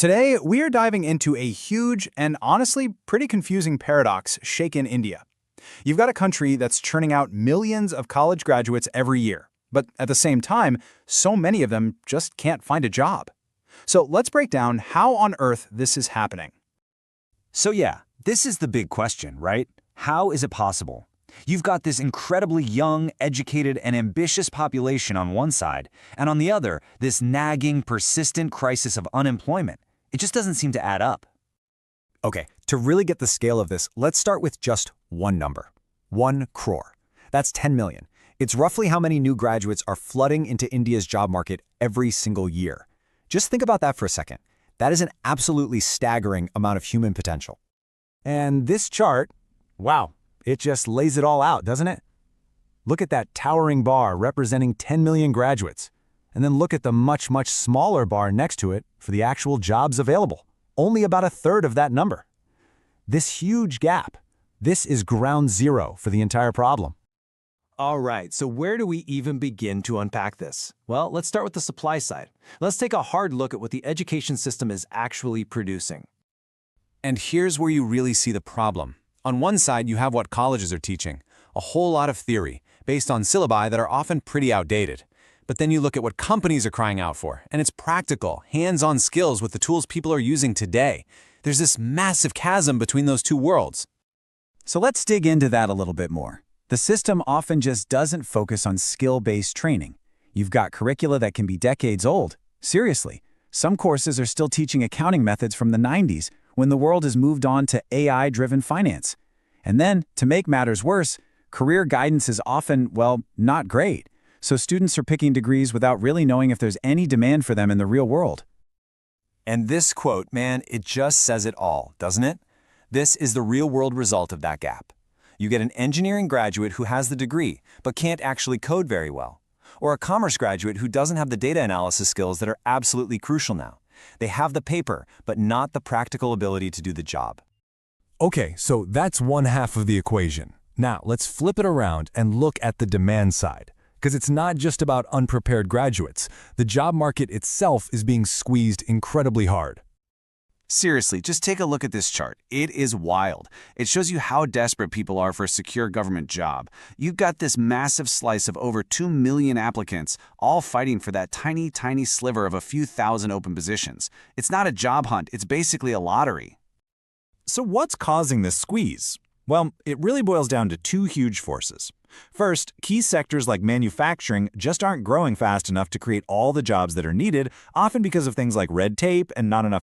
Today, we are diving into a huge and honestly pretty confusing paradox shaken India. You've got a country that's churning out millions of college graduates every year, but at the same time, so many of them just can't find a job. So let's break down how on earth this is happening. So yeah, this is the big question, right? How is it possible? You've got this incredibly young, educated, and ambitious population on one side, and on the other, this nagging, persistent crisis of unemployment. It just doesn't seem to add up. Okay, to really get the scale of this, let's start with just one number. 1 crore. That's 10 million. It's roughly how many new graduates are flooding into India's job market every single year. Just think about that for a second. That is an absolutely staggering amount of human potential. And this chart, wow, it just lays it all out, doesn't it? Look at that towering bar representing 10 million graduates. And then look at the much smaller bar next to it for the actual jobs available. Only about a third of that number. This huge gap, this is ground zero for the entire problem. All right, so where do we even begin to unpack this? Well, let's start with the supply side. Let's take a hard look at what the education system is actually producing. And here's where you really see the problem. On one side, you have what colleges are teaching, a whole lot of theory, based on syllabi that are often pretty outdated. But then you look at what companies are crying out for, and it's practical, hands-on skills with the tools people are using today. There's this massive chasm between those two worlds. So let's dig into that a little bit more. The system often just doesn't focus on skill-based training. You've got curricula that can be decades old. Seriously, some courses are still teaching accounting methods from the 90s when the world has moved on to AI-driven finance. And then, to make matters worse, career guidance is often, well, not great. So students are picking degrees without really knowing if there's any demand for them in the real world. And this quote, man, it just says it all, doesn't it? This is the real-world result of that gap. You get an engineering graduate who has the degree, but can't actually code very well. Or a commerce graduate who doesn't have the data analysis skills that are absolutely crucial now. They have the paper, but not the practical ability to do the job. Okay, so that's one half of the equation. Now, let's flip it around and look at the demand side. Because it's not just about unprepared graduates. The job market itself is being squeezed incredibly hard. Seriously, just take a look at this chart. It is wild. It shows you how desperate people are for a secure government job. You've got this massive slice of over 2 million applicants, all fighting for that tiny sliver of a few thousand open positions. It's not a job hunt, it's basically a lottery. So what's causing this squeeze? Well, it really boils down to two huge forces. First, key sectors like manufacturing just aren't growing fast enough to create all the jobs that are needed, often because of things like red tape and not enough